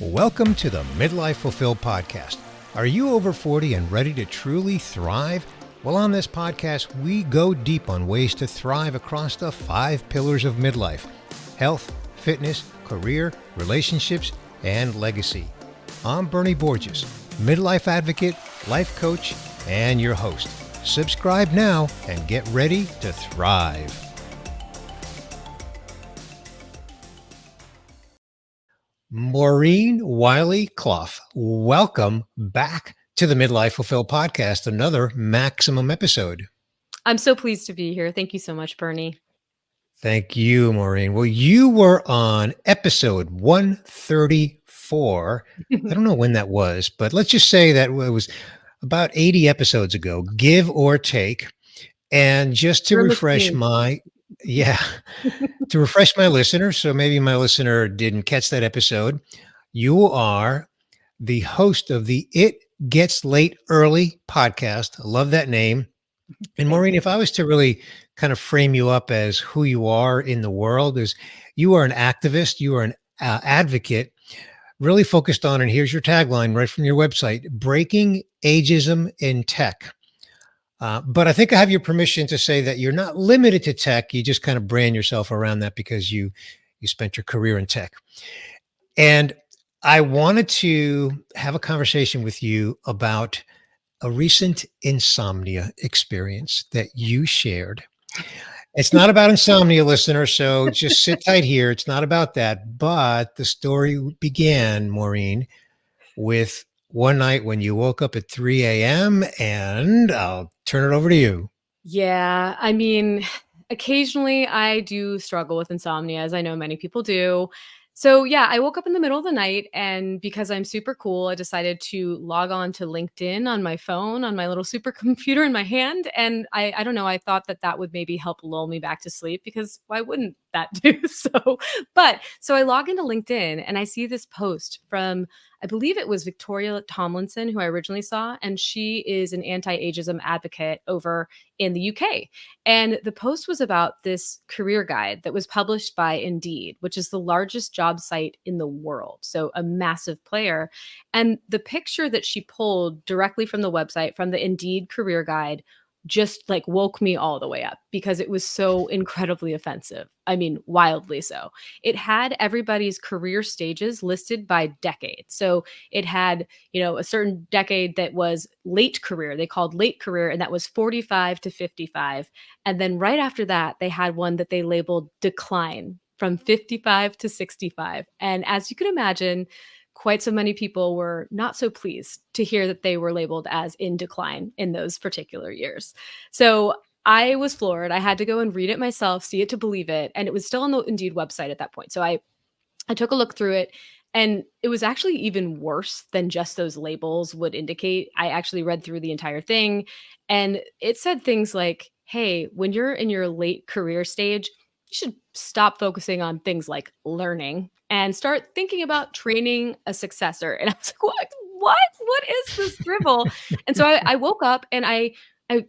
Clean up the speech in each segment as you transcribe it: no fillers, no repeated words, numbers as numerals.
Welcome to the Midlife Fulfilled podcast. Are you over 40 and ready to truly thrive? Well, on this podcast, we go deep on ways to thrive across the 5 pillars of midlife: health, fitness, career, relationships, and legacy. I'm Bernie Borges, midlife advocate, life coach, and your host. Subscribe now and get ready to thrive. Maureen Wiley Clough, welcome back to the Midlife Fulfilled podcast, another maximum episode. I'm so pleased to be here. Thank you so much, Bernie. Thank you, Maureen. Well, you were on episode 134. I don't know when that was, but let's just say that it was about 80 episodes ago, give or take. And just to refresh my listeners, so maybe my listener didn't catch that episode, you are the host of the It Gets Late Early podcast. I love that name. And Maureen, if I was to really kind of frame you up as who you are in the world, is you are an activist, you are an advocate, really focused on, and here's your tagline right from your website, breaking ageism in tech. But I think I have your permission to say that you're not limited to tech. You just kind of brand yourself around that because you spent your career in tech. And I wanted to have a conversation with you about a recent insomnia experience that you shared. It's not about insomnia, listeners, so just sit tight here. It's not about that. But the story began, Maureen, with one night when you woke up at 3 a.m. and I'll turn it over to you. Yeah, I mean, occasionally I do struggle with insomnia, as I know many people do. So yeah, I woke up in the middle of the night, and because I'm super cool, I decided to log on to LinkedIn on my phone, on my little supercomputer in my hand. And I don't know, I thought that would maybe help lull me back to sleep, because why wouldn't that do so? So I log into LinkedIn and I see this post from, I believe it was Victoria Tomlinson, who I originally saw, and she is an anti-ageism advocate over in the UK. And the post was about this career guide that was published by Indeed, which is the largest job site in the world. So a massive player. And the picture that she pulled directly from the website, from the Indeed career guide, just like woke me all the way up because it was so incredibly offensive. I mean, wildly so. It had everybody's career stages listed by decade. So it had, a certain decade that was late career, they called late career, and that was 45 to 55. And then right after that, they had one that they labeled decline, from 55 to 65. And as you can imagine, quite so many people were not so pleased to hear that they were labeled as in decline in those particular years. So I was floored. I had to go and read it myself, see it to believe it. And it was still on the Indeed website at that point. So I took a look through it, and it was actually even worse than just those labels would indicate. I actually read through the entire thing, and it said things like, hey, when you're in your late career stage, you should stop focusing on things like learning and start thinking about training a successor. And I was like, what is this drivel? And so I woke up and I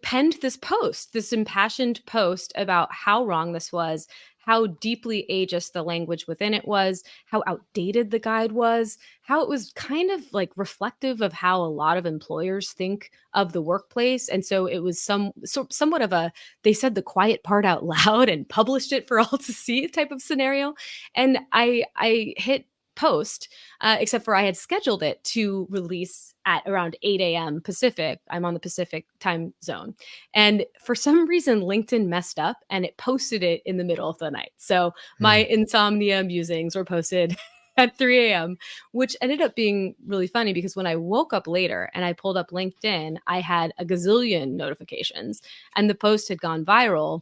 penned this post, this impassioned post about how wrong this was, how deeply ageist the language within it was, how outdated the guide was, how it was kind of like reflective of how a lot of employers think of the workplace. And so it was somewhat of a, they said the quiet part out loud and published it for all to see type of scenario. And I hit post, except for I had scheduled it to release at around 8 a.m. Pacific. I'm on the Pacific time zone. And for some reason, LinkedIn messed up and it posted it in the middle of the night. So my insomnia musings were posted at 3 a.m., which ended up being really funny because when I woke up later and I pulled up LinkedIn, I had a gazillion notifications and the post had gone viral,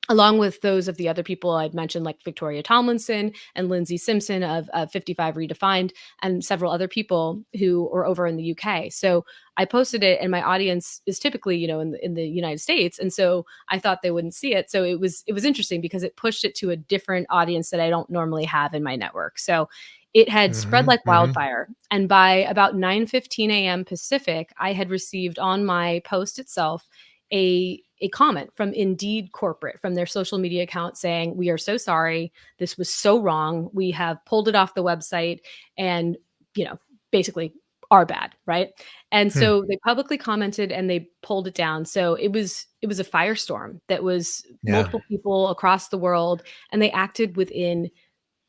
along with those of the other people I'd mentioned, like Victoria Tomlinson and Lindsay Simpson of 55 Redefined, and several other people who were over in the UK. So I posted it, and my audience is typically, in the United States. And so I thought they wouldn't see it. So it was interesting because it pushed it to a different audience that I don't normally have in my network. So it had spread like wildfire. And by about 9:15 a.m. Pacific, I had received on my post itself a a comment from Indeed corporate, from their social media account, saying, "We are so sorry. This was so wrong. We have pulled it off the website, and basically are bad," right? And Hmm. so they publicly commented and they pulled it down. So it was a firestorm that was Yeah. multiple people across the world, and they acted within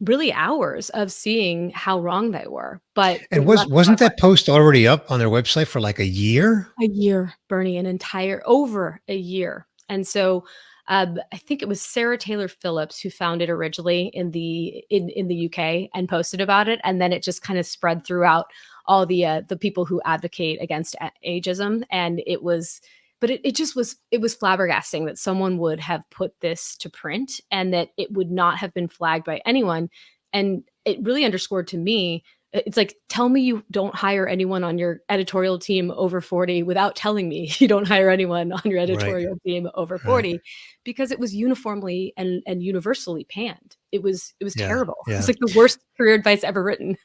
really hours of seeing how wrong they were. But And it left wasn't that post already up on their website for like a year? a year, Bernie, an entire over a year. And so I think it was Sarah Taylor Phillips who found it originally in the UK and posted about it, and then it just kind of spread throughout all the people who advocate against ageism. And it was, but it just was, it was flabbergasting that someone would have put this to print and that it would not have been flagged by anyone. And it really underscored to me, it's like, tell me you don't hire anyone on your editorial team over 40 without telling me you don't hire anyone on your Right. editorial team over Right. 40, because it was uniformly and universally panned. It was Yeah. terrible. It's Yeah. like the worst career advice ever written.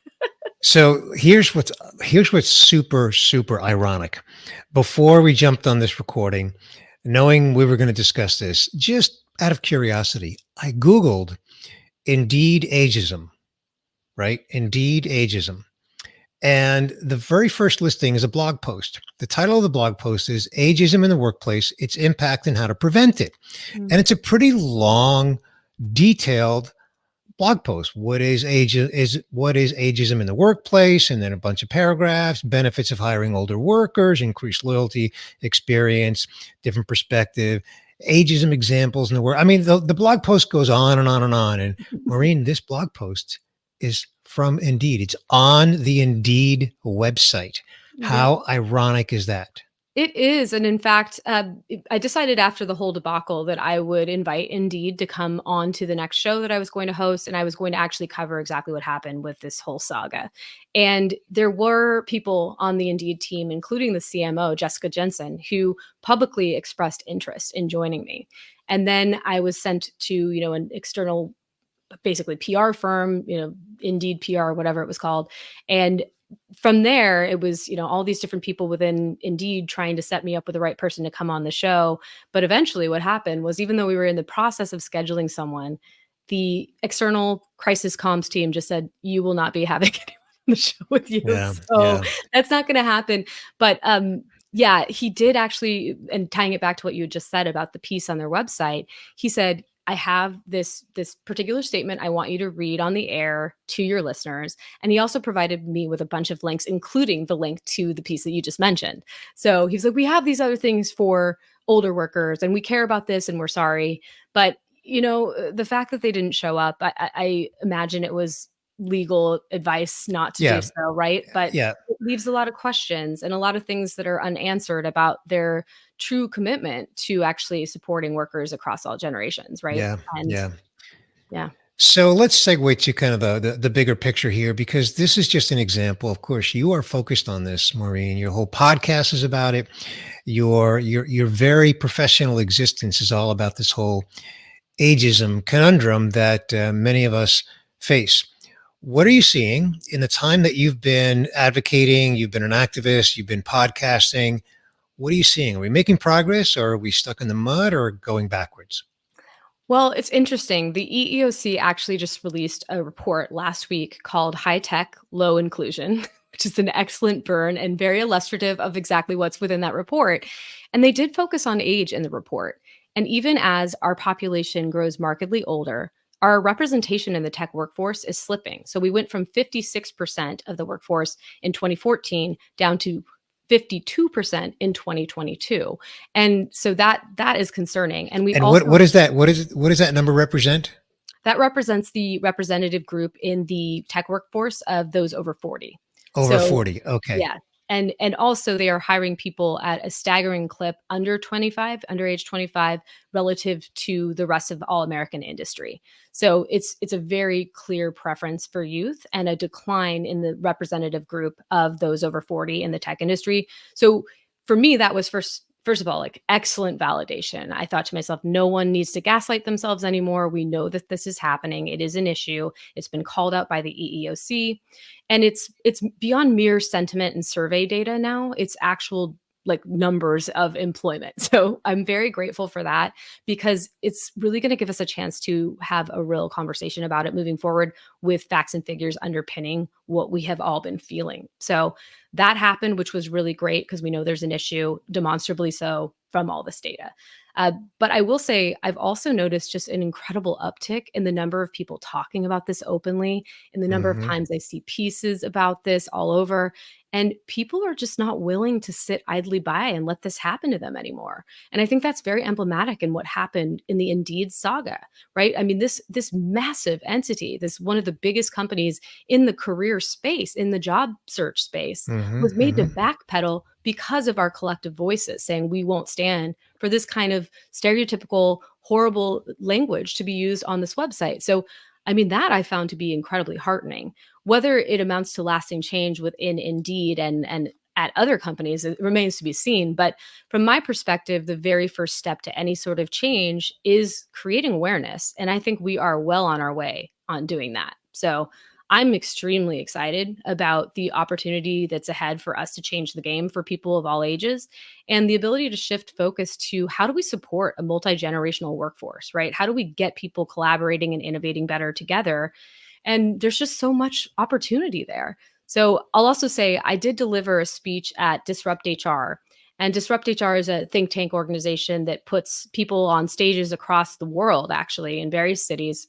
So here's what's super super ironic. Before we jumped on this recording, knowing we were going to discuss this, just out of curiosity, I Googled Indeed ageism, right? Indeed ageism. And the very first listing is a blog post. The title of the blog post is Ageism in the Workplace, Its Impact and How to Prevent It. Mm. And it's a pretty long, detailed blog post. What is ageism in the workplace? And then a bunch of paragraphs, benefits of hiring older workers, increased loyalty, experience, different perspective, ageism examples in the work. I mean, the blog post goes on and on and on. And Maureen, this blog post is from Indeed. It's on the Indeed website. Yeah. How ironic is that? It is, and in fact, I decided after the whole debacle that I would invite Indeed to come on to the next show that I was going to host, and I was going to actually cover exactly what happened with this whole saga. And there were people on the Indeed team, including the CMO, Jessica Jensen, who publicly expressed interest in joining me. And then I was sent to, an external, basically PR firm, Indeed PR, whatever it was called. And from there, it was, all these different people within Indeed trying to set me up with the right person to come on the show. But eventually what happened was, even though we were in the process of scheduling someone, the external crisis comms team just said, "You will not be having anyone on the show with you." Yeah. So Yeah. that's not going to happen. But yeah, he did actually, and tying it back to what you had just said about the piece on their website, he said, "I have this particular statement I want you to read on the air to your listeners." And he also provided me with a bunch of links, including the link to the piece that you just mentioned. So he's like, "We have these other things for older workers, and we care about this, and we're sorry." But the fact that they didn't show up, I imagine it was legal advice not to do Yeah. so, right? But Yeah. it leaves a lot of questions and a lot of things that are unanswered about their true commitment to actually supporting workers across all generations, right? Yeah. And Yeah. yeah. So let's segue to kind of the bigger picture here, because this is just an example. Of course, you are focused on this, Maureen. Your whole podcast is about it. Your very professional existence is all about this whole ageism conundrum that many of us face. What are you seeing in the time that you've been advocating? You've been an activist. You've been podcasting. What are you seeing? Are we making progress, or are we stuck in the mud, or going backwards? Well, it's interesting. The EEOC actually just released a report last week called High Tech, Low Inclusion, which is an excellent burn and very illustrative of exactly what's within that report. And they did focus on age in the report. And even as our population grows markedly older, our representation in the tech workforce is slipping. So we went from 56% of the workforce in 2014 down to 52% in 2022. And so that is concerning. And we And also, what is that? What does that number represent? that represents the representative group in the tech workforce of those over 40. Over So 40. Okay. yeah. And also they are hiring people at a staggering clip under age 25, relative to the rest of all American industry. So it's a very clear preference for youth and a decline in the representative group of those over 40 in the tech industry. So for me, that was first of all, like, excellent validation. I thought to myself, no one needs to gaslight themselves anymore. We know that this is happening. It is an issue. It's been called out by the EEOC. And it's beyond mere sentiment and survey data now. It's actual like numbers of employment. So I'm very grateful for that because it's really going to give us a chance to have a real conversation about it moving forward with facts and figures underpinning what we have all been feeling. So that happened, which was really great because we know there's an issue, demonstrably so, from all this data. But I will say, I've also noticed just an incredible uptick in the number of people talking about this openly, in the number of Mhm. times I see pieces about this all over. And people are just not willing to sit idly by and let this happen to them anymore. And I think that's very emblematic in what happened in the Indeed saga, right? I mean, this massive entity, this one of the biggest companies in the career space, in the job search space, Mhm. was made to Mhm. backpedal because of our collective voices saying we won't stand for this kind of stereotypical, horrible language to be used on this website. So, I mean, that I found to be incredibly heartening. Whether it amounts to lasting change within Indeed and at other companies, it remains to be seen. But from my perspective, the very first step to any sort of change is creating awareness. And I think we are well on our way on doing that. So I'm extremely excited about the opportunity that's ahead for us to change the game for people of all ages and the ability to shift focus to how do we support a multi-generational workforce, right? How do we get people collaborating and innovating better together? And there's just so much opportunity there. So I'll also say I did deliver a speech at Disrupt HR. And Disrupt HR is a think tank organization that puts people on stages across the world, actually, in various cities,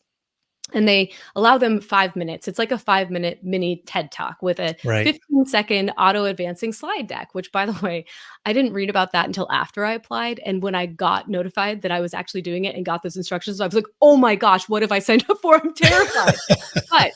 and they allow them 5 minutes. It's like a 5 minute mini TED talk with a Right. 15-second auto advancing slide deck, which, by the way, I didn't read about that until after I applied. And when I got notified that I was actually doing it and got those instructions, I was like, oh my gosh, what have I signed up for? I'm terrified. But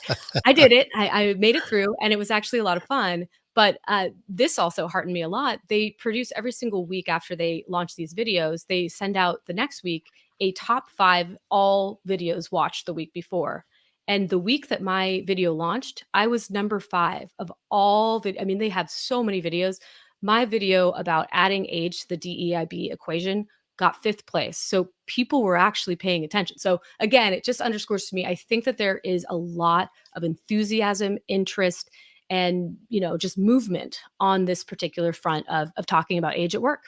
I did it. I made it through, and it was actually a lot of fun. But this also heartened me a lot. They produce every single week after they launch these videos, they send out the next week a top 5 all videos watched the week before. And the week that my video launched, I was number 5 of all I mean, they have so many videos. My video about adding age to the DEIB equation got 5th place. So people were actually paying attention. So again, it just underscores to me, I think that there is a lot of enthusiasm, interest, and just movement on this particular front of talking about age at work.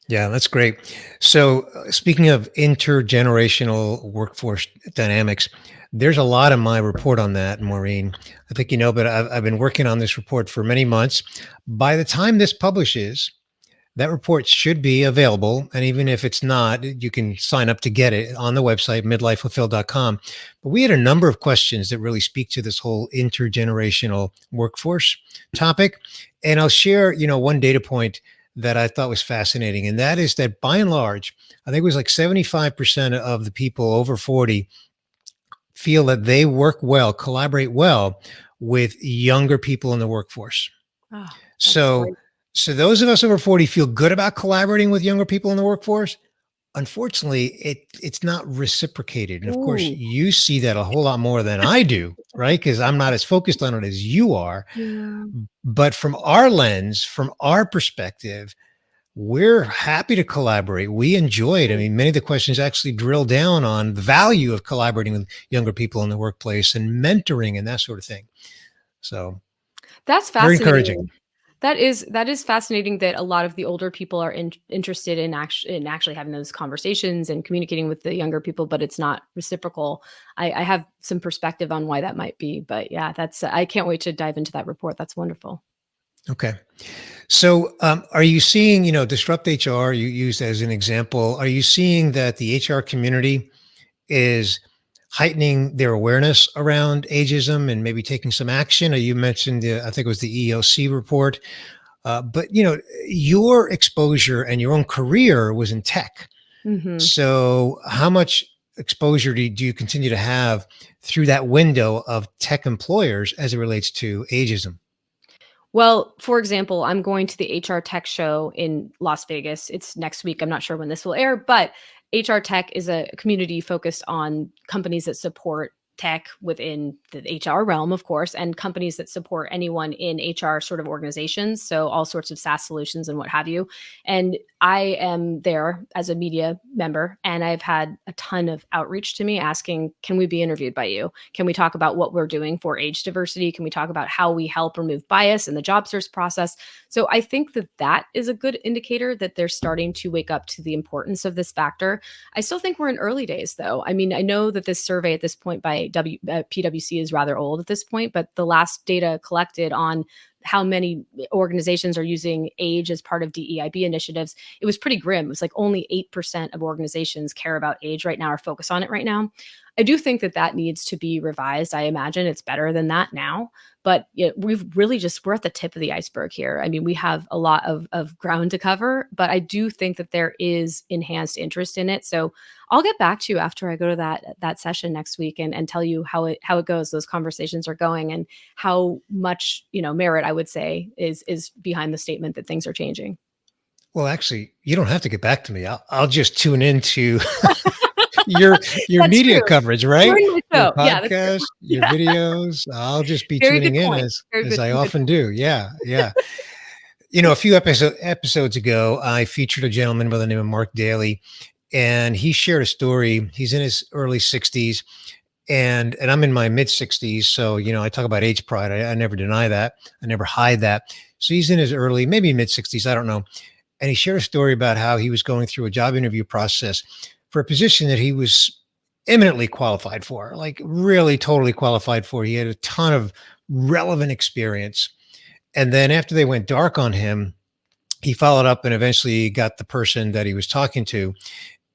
Yeah, that's great. So, speaking of intergenerational workforce dynamics, there's a lot in my report on that, Maureen. I think you know, but I've been working on this report for many months. By the time this publishes, that report should be available. And even if it's not, you can sign up to get it on the website, midlifefulfilled.com. But we had a number of questions that really speak to this whole intergenerational workforce topic. And I'll share, one data point that I thought was fascinating. And that is that by and large, I think it was like 75% of the people over 40 feel that they work well, collaborate well with younger people in the workforce. Oh, that's So, great. so those of us over 40 feel good about collaborating with younger people in the workforce. Unfortunately, it's not reciprocated. And of course, Ooh. you see that a whole lot more than I do, right? Because I'm not as focused on it as you are. Yeah. But from our lens, from our perspective, we're happy to collaborate. We enjoy it. I mean, many of the questions actually drill down on the value of collaborating with younger people in the workplace and mentoring and that sort of thing. So That's very encouraging. fascinating. That is fascinating that a lot of the older people are interested in actually having those conversations and communicating with the younger people, but it's not reciprocal. I have some perspective on why that might be, but yeah, I can't wait to dive into that report. That's wonderful. Okay. So, are you seeing, Disrupt HR, you used as an example, are you seeing that the HR community is heightening their awareness around ageism and maybe taking some action? Or you mentioned, I think it was the EOC report, but, your exposure and your own career was in tech. Hmm. So, how much exposure do you continue to have through that window of tech employers as it relates to ageism? Well, for example, I'm going to the HR Tech show in Las Vegas. It's next week. I'm not sure when this will air, but HR Tech is a community focused on companies that support tech within the HR realm, of course, and companies that support anyone in HR sort of organizations. So all sorts of SaaS solutions and what have you. And I am there as a media member, and I've had a ton of outreach to me asking, can we be interviewed by you? Can we talk about what we're doing for age diversity? Can we talk about how we help remove bias in the job search process? So I think that that is a good indicator that they're starting to wake up to the importance of this factor. I still think we're in early days, though. I mean, I know that this survey at this point by PwC is rather old at this point, but the last data collected on how many organizations are using age as part of DEIB initiatives, it was pretty grim. It was like only 8% of organizations care about age right now or focus on it right now. I do think that that needs to be revised. I imagine it's better than that now, but we've really we're at the tip of the iceberg here. I mean, we have a lot of ground to cover, but I do think that there is enhanced interest in it. So I'll get back to you after I go to that session next week and tell you how it goes. Those conversations are going and how much, merit I would say is behind the statement that things are changing. Well, actually, you don't have to get back to me. I'll just tune into your That's media true. coverage, right? Join my Your show. Yeah, that's true. podcast, your Yeah. videos. I'll just be Very good tuning in point. Very as good. I Good often point. do. Yeah, yeah. A few episodes ago, I featured a gentleman by the name of Mark Daly, and he shared a story. He's in his early 60s, and I'm in my mid 60s. So, I talk about age pride. I never deny that. I never hide that. So he's in his early, maybe mid 60s. I don't know. And he shared a story about how he was going through a job interview process for a position that he was eminently qualified for, like really totally qualified for. He had a ton of relevant experience. And then after they went dark on him, he followed up and eventually got the person that he was talking to.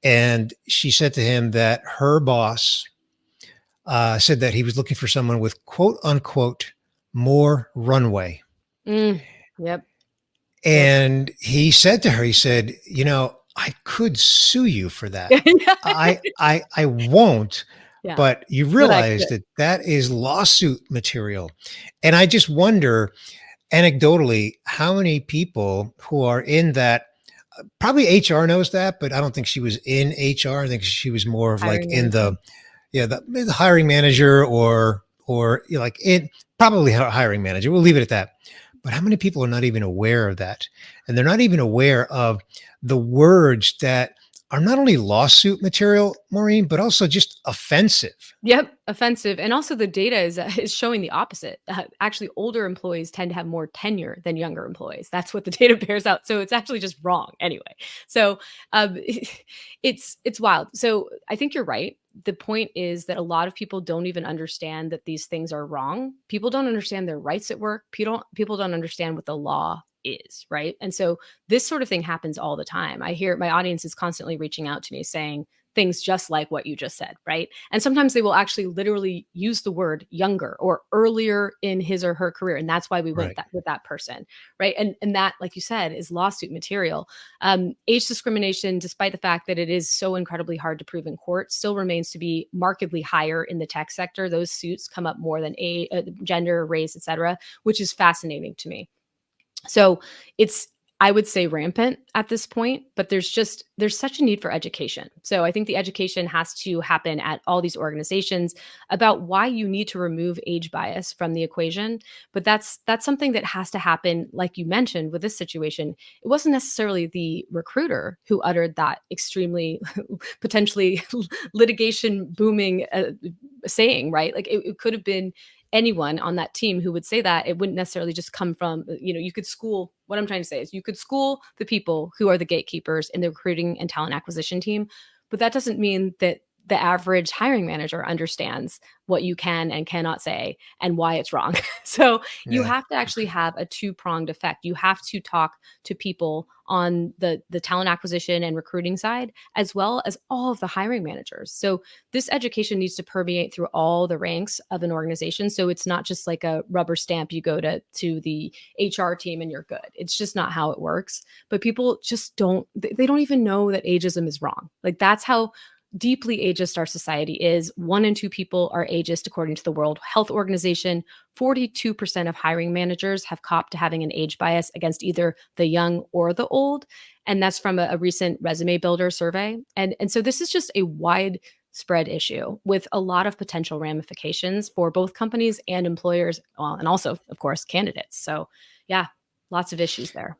And she said to him that her boss said that he was looking for someone with quote unquote more runway. Mm, yep. Yep. And he said to her, he said, I could sue you for that. I won't, Yeah. but you But I realize could. that that is lawsuit material. And I just wonder anecdotally how many people who are in that, probably HR knows that, but I don't think she was in HR. I think she was more of like Hiring in manager. the hiring manager or like it, probably hiring manager. We'll leave it at that. But how many people are not even aware of that? And they're not even aware of the words that are not only lawsuit material, Maureen, but also just offensive. Yep, offensive. And also the data is showing the opposite. Actually, older employees tend to have more tenure than younger employees. That's what the data bears out. So it's actually just wrong anyway. So it's wild. So I think you're right. The point is that a lot of people don't even understand that these things are wrong. People don't understand their rights at work. People don't understand what the law is, right? And so this sort of thing happens all the time. I hear my audience is constantly reaching out to me saying things just like what you just said, right? And sometimes they will actually literally use the word younger or earlier in his or her career. And that's why we went Right. with that person, right? And that, like you said, is lawsuit material. Age discrimination, despite the fact that it is so incredibly hard to prove in court, still remains to be markedly higher in the tech sector. Those suits come up more than gender, race, et cetera, which is fascinating to me. So it's, I would say, rampant at this point, but there's such a need for education. So I think the education has to happen at all these organizations about why you need to remove age bias from the equation. But that's something that has to happen, like you mentioned with this situation. It wasn't necessarily the recruiter who uttered that extremely potentially litigation booming saying, right? Like it could have been anyone on that team who would say that. It wouldn't necessarily just come from, you could school, what I'm trying to say is you could school the people who are the gatekeepers in the recruiting and talent acquisition team, but that doesn't mean that the average hiring manager understands what you can and cannot say and why it's wrong. So you Yeah. have to actually have a two-pronged effect. You have to talk to people on the talent acquisition and recruiting side, as well as all of the hiring managers. So this education needs to permeate through all the ranks of an organization. So it's not just like a rubber stamp. You go to the HR team and you're good. It's just not how it works. But people just they don't even know that ageism is wrong. Like that's how deeply ageist our society is. 1 in 2 people are ageist, according to the World Health Organization. 42% of hiring managers have copped to having an age bias against either the young or the old. And that's from a recent resume builder survey. And so this is just a wide widespread issue with a lot of potential ramifications for both companies and employers, well, and also, of course, candidates. So, yeah, lots of issues there.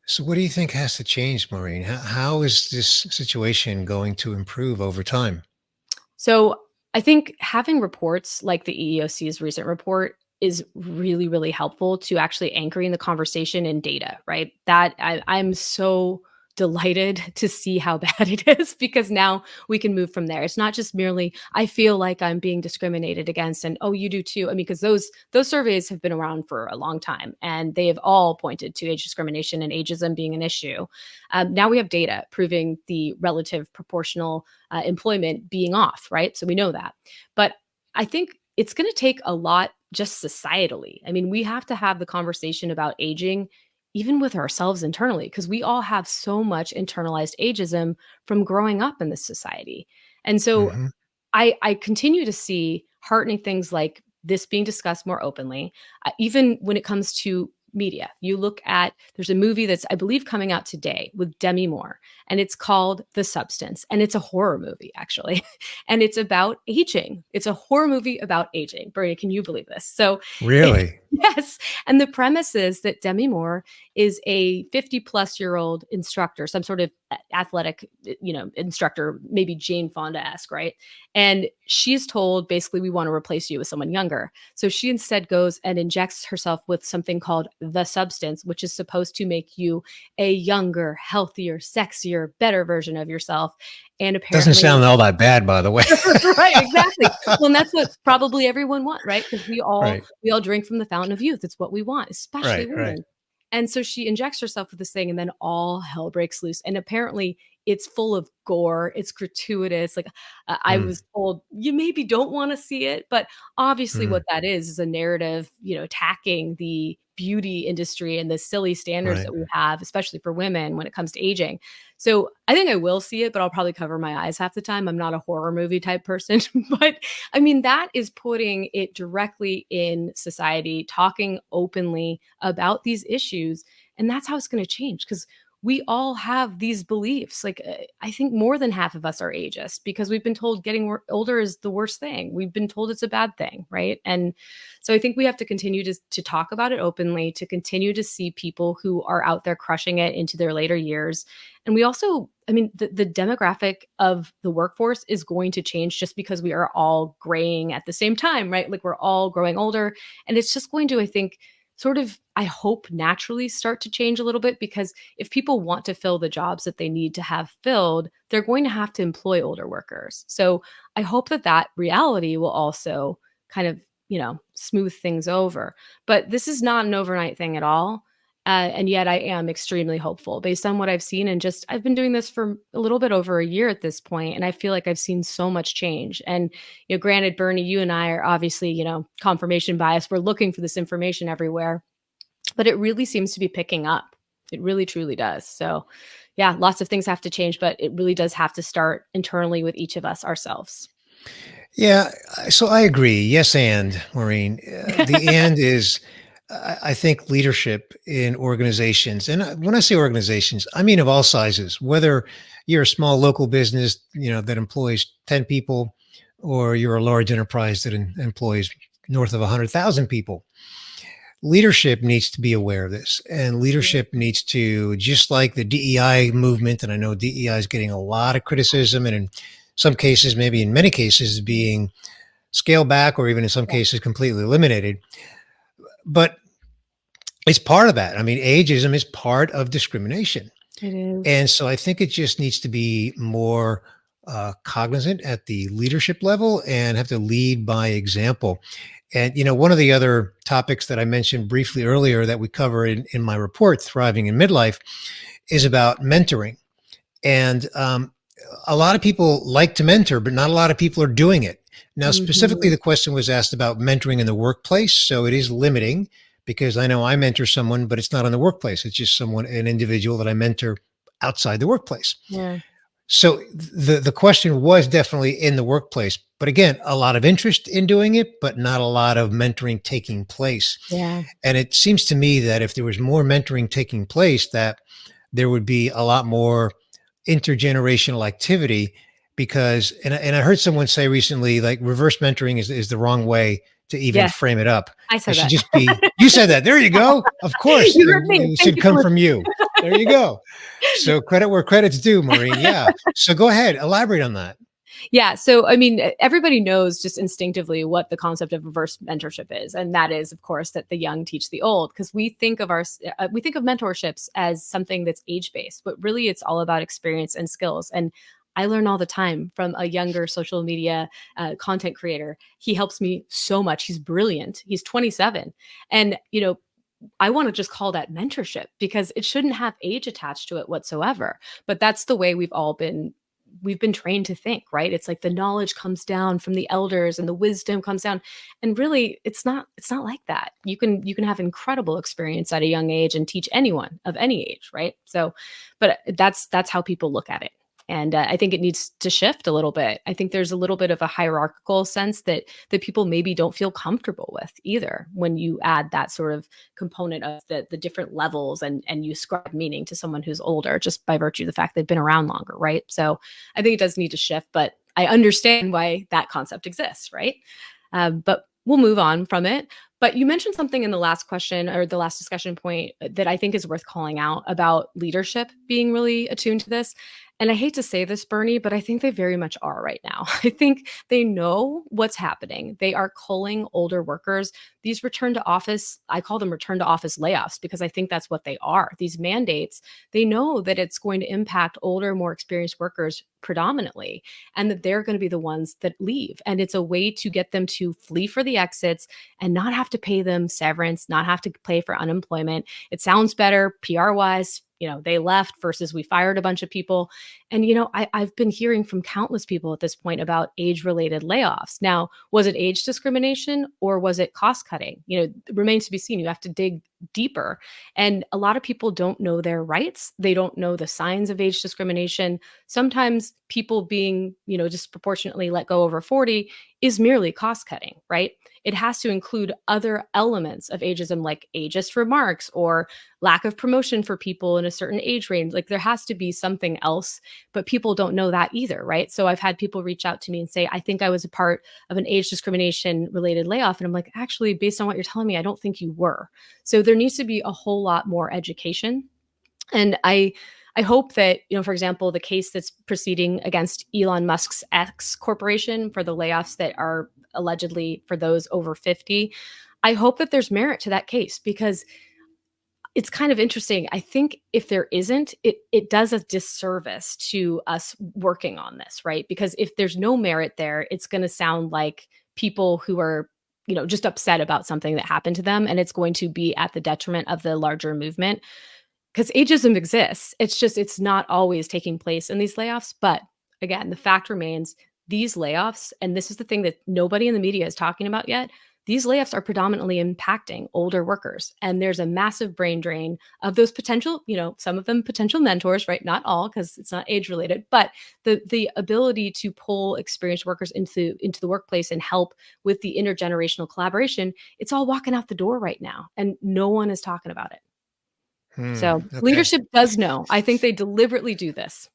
So, what do you think has to change, Maureen? How is this situation going to improve over time? So I think having reports like the EEOC's recent report is really, really helpful to actually anchoring the conversation in data, right? I'm so delighted to see how bad it is because now we can move from there. It's not just merely I feel like I'm being discriminated against and oh you do too. I mean because those surveys have been around for a long time and they have all pointed to age discrimination and ageism being an issue. Now we have data proving the relative proportional employment being off, right? So we know that. But I think it's going to take a lot just societally. I mean, we have to have the conversation about aging even with ourselves internally because we all have so much internalized ageism from growing up in this society. And so Hmm. I continue to see heartening things like this being discussed more openly, even when it comes to media. You look at there's a movie that's I believe coming out today with Demi Moore, and it's called The Substance, and it's a horror movie actually, and it's about aging. It's a horror movie about aging. Bernie, can you believe this? So Really? yes. And the premise is that Demi Moore is a 50-plus-year-old instructor, some sort of athletic, instructor, maybe Jane Fonda-esque, right? And she's told basically, we want to replace you with someone younger. So she instead goes and injects herself with something called the substance, which is supposed to make you a younger, healthier, sexier, better version of yourself. And Doesn't apparently, sound all that bad, by the way. right, exactly. Well, and that's what probably everyone want, right? Because Right, we all drink from the fountain of youth. It's what we want, especially right, right. women. And so she injects herself with this thing, and then all hell breaks loose. And apparently, it's full of gore. It's gratuitous. Like I Mm, was told, you maybe don't want to see it, but obviously, mm, what that is a narrative, attacking the beauty industry and the silly standards right. that we have, especially for women when it comes to aging. So I think I will see it, but I'll probably cover my eyes half the time. I'm not a horror movie type person, but I mean, that is putting it directly in society, talking openly about these issues. And that's how it's going to change because we all have these beliefs. Like, I think more than half of us are ageist because we've been told getting older is the worst thing. We've been told it's a bad thing, right? And so I think we have to continue to talk about it openly, to continue to see people who are out there crushing it into their later years. And we also, I mean, the demographic of the workforce is going to change just because we are all graying at the same time, right? Like we're all growing older. And it's just going to, I think, sort of, I hope, naturally start to change a little bit because if people want to fill the jobs that they need to have filled, they're going to have to employ older workers. So I hope that that reality will also kind of, smooth things over. But this is not an overnight thing at all. And yet I am extremely hopeful based on what I've seen. And just, I've been doing this for a little bit over a year at this point, and I feel like I've seen so much change. And, granted, Bernie, you and I are obviously, confirmation bias. We're looking for this information everywhere, but it really seems to be picking up. It really, truly does. So, yeah, lots of things have to change, but it really does have to start internally with each of us ourselves. Yeah, so I agree. Yes, and Maureen, the and is, I think leadership in organizations, and when I say organizations, I mean of all sizes. Whether you're a small local business, that employs 10 people, or you're a large enterprise that employs north of 100,000 people, leadership needs to be aware of this, and Yeah. leadership needs to, just like the DEI movement. And I know DEI is getting a lot of criticism, and in some cases, maybe in many cases, being scaled back or even in some Yeah, cases completely eliminated. But it's part of that. I mean, ageism is part of discrimination. it is. And so I think it just needs to be more cognizant at the leadership level and have to lead by example. And, one of the other topics that I mentioned briefly earlier that we cover in my report, Thriving in Midlife, is about mentoring. And a lot of people like to mentor, but not a lot of people are doing it. Now, specifically, Mhm. the question was asked about mentoring in the workplace. So it is limiting because I know I mentor someone, but it's not in the workplace. It's just an individual that I mentor outside the workplace. Yeah, So the question was definitely in the workplace, but again, a lot of interest in doing it, but not a lot of mentoring taking place. yeah, And it seems to me that if there was more mentoring taking place, that there would be a lot more intergenerational activity because, and I heard someone say recently, like reverse mentoring is the wrong way to even Yes, frame it up. I It said should that. just be, you said that. There you go. Of course, You heard me. it Thank should you come for from you. There you go. So credit where credit's due, Maureen. Yeah. So go ahead, elaborate on that. Yeah. So, I mean, everybody knows just instinctively what the concept of reverse mentorship is. And that is, of course, that the young teach the old, because we think of we think of mentorships as something that's age based, but really it's all about experience and skills. And I learn all the time from a younger social media content creator. He helps me so much. He's brilliant. He's 27. And, I want to just call that mentorship because it shouldn't have age attached to it whatsoever. But that's the way we've been trained to think, right? It's like the knowledge comes down from the elders and the wisdom comes down. And really it's not like that. You can have incredible experience at a young age and teach anyone of any age, right? So, but that's how people look at it. And I think it needs to shift a little bit. I think there's a little bit of a hierarchical sense that people maybe don't feel comfortable with either when you add that sort of component of the different levels and you ascribe meaning to someone who's older just by virtue of the fact they've been around longer, right? So I think it does need to shift, but I understand why that concept exists, right? But we'll move on from it. But you mentioned something in the last question or the last discussion point that I think is worth calling out about leadership being really attuned to this. And I hate to say this, Bernie, but I think they very much are right now. I think they know what's happening. They are culling older workers. These return to office, I call them return to office layoffs because I think that's what they are. These mandates, they know that it's going to impact older, more experienced workers predominantly, and that they're going to be the ones that leave. And it's a way to get them to flee for the exits and not have to pay them severance, not have to pay for unemployment. It sounds better PR wise. They left versus we fired a bunch of people. And, I've been hearing from countless people at this point about age related layoffs. Now, was it age discrimination or was it cost cutting? It remains to be seen. You have to dig deeper. And a lot of people don't know their rights. They don't know the signs of age discrimination. Sometimes people being, disproportionately let go over 40 is merely cost cutting, right? It has to include other elements of ageism like ageist remarks or lack of promotion for people in a certain age range. Like there has to be something else, but people don't know that either, right? So I've had people reach out to me and say, I think I was a part of an age discrimination related layoff. And I'm like, actually, based on what you're telling me, I don't think you were. So there needs to be a whole lot more education. And I hope that, for example, the case that's proceeding against Elon Musk's X Corporation for the layoffs that are allegedly for those over 50, I hope that there's merit to that case because it's kind of interesting. I think if there isn't, it does a disservice to us working on this, right? Because if there's no merit there, it's going to sound like people who are just upset about something that happened to them, and it's going to be at the detriment of the larger movement because ageism exists. It's not always taking place in these layoffs. But again, the fact remains these layoffs, and this is the thing that nobody in the media is talking about yet, these layoffs are predominantly impacting older workers. And there's a massive brain drain of those potential, some of them potential mentors, right? Not all, because it's not age related, but the ability to pull experienced workers into the workplace and help with the intergenerational collaboration, it's all walking out the door right now. And no one is talking about it. So Okay. leadership does know. I think they deliberately do this.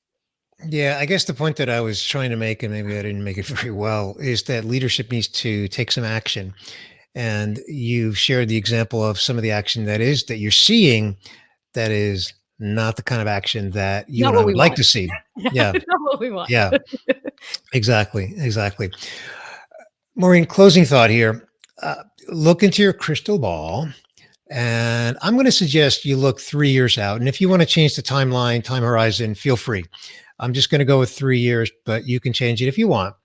Yeah, I guess the point that I was trying to make, and maybe I didn't make it very well, is that leadership needs to take some action. And you've shared the example of some of the action that you're seeing that is not the kind of action that you Not and I what we would like want. to see. Yeah, Yeah, not what we want. yeah, exactly. Maureen, closing thought here. Look into your crystal ball, and I'm going to suggest you look 3 years out. And if you want to change the timeline, time horizon, feel free. I'm just going to go with 3 years, but you can change it if you want.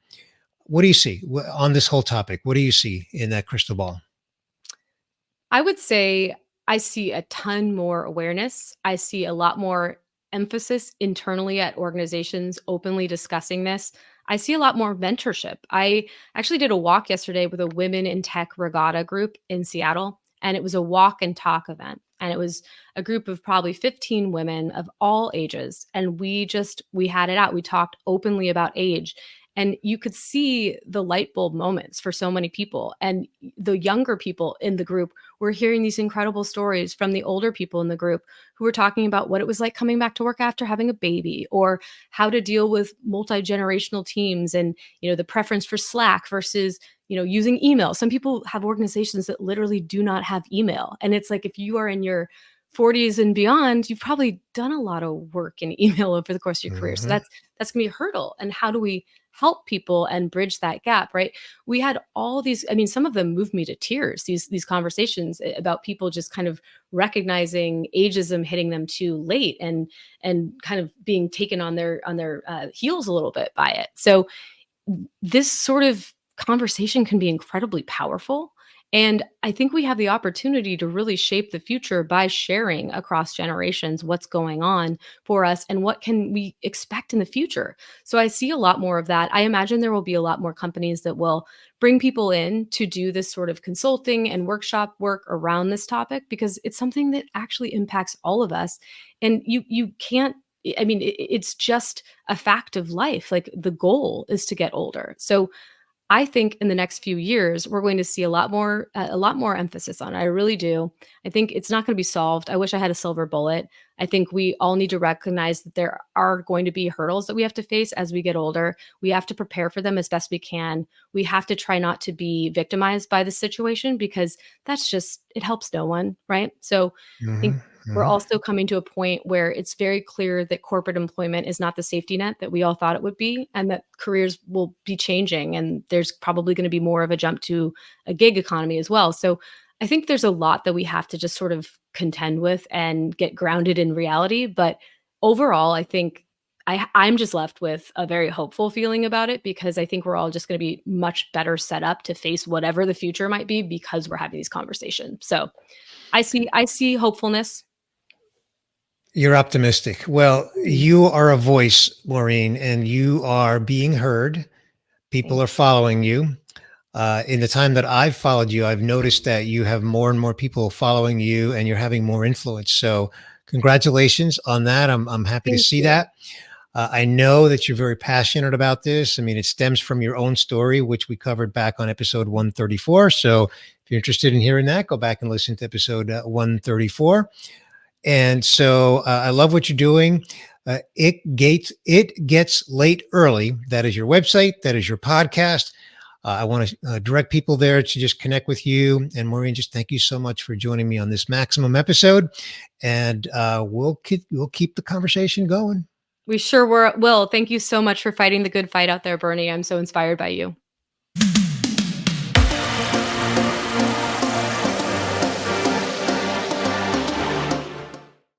What do you see on this whole topic? What do you see in that crystal ball? I would say I see a ton more awareness. I see a lot more emphasis internally at organizations openly discussing this. I see a lot more mentorship. I actually did a walk yesterday with a women in tech regatta group in Seattle, and it was a walk and talk event. And it was a group of probably 15 women of all ages. And we had it out. We talked openly about age. And you could see the light bulb moments for so many people. And the younger people in the group were hearing these incredible stories from the older people in the group who were talking about what it was like coming back to work after having a baby, or how to deal with multi-generational teams, and the preference for Slack versus using email. Some people have organizations that literally do not have email, and it's like, if you are in your 40s and beyond, you've probably done a lot of work in email over the course of your career. So Mhm. that's gonna be a hurdle. And how do we help people and bridge that gap, right? We had all these, I mean, some of them moved me to tears, these conversations about people just kind of recognizing ageism hitting them too late, and kind of being taken on their heels a little bit by it. So this sort of conversation can be incredibly powerful. And I think we have the opportunity to really shape the future by sharing across generations what's going on for us and what can we expect in the future. So I see a lot more of that. I imagine there will be a lot more companies that will bring people in to do this sort of consulting and workshop work around this topic, because it's something that actually impacts all of us. And you can't, I mean, it's just a fact of life. Like, the goal is to get older. So I think in the next few years, we're going to see a lot more emphasis on it. I really do. I think it's not going to be solved. I wish I had a silver bullet. I think we all need to recognize that there are going to be hurdles that we have to face as we get older. We have to prepare for them as best we can. We have to try not to be victimized by the situation, because it helps no one, right? So I think Mhm. we're Mhm. also coming to a point where it's very clear that corporate employment is not the safety net that we all thought it would be, and that careers will be changing. And there's probably going to be more of a jump to a gig economy as well. So I think there's a lot that we have to just sort of contend with and get grounded in reality. But overall, I think I'm just left with a very hopeful feeling about it, because I think we're all just going to be much better set up to face whatever the future might be, because we're having these conversations. So I see hopefulness. You're optimistic. Well, Mm, you are a voice, Maureen, and you are being heard. People thank are following you. In the time that I've followed you, I've noticed that you have more and more people following you, and you're having more influence. So, congratulations on that. I'm happy to thank see you. that. I know that you're very passionate about this. I mean, it stems from your own story, which we covered back on episode 134. So, if you're interested in hearing that, go back and listen to episode 134. And so I love what you're doing. It gets late early. That is your website. That is your podcast. I want to direct people there to just connect with you. And Maureen, just thank you so much for joining me on this maximum episode. And we'll keep the conversation going. We sure will. Thank you so much for fighting the good fight out there, Bernie. I'm so inspired by you.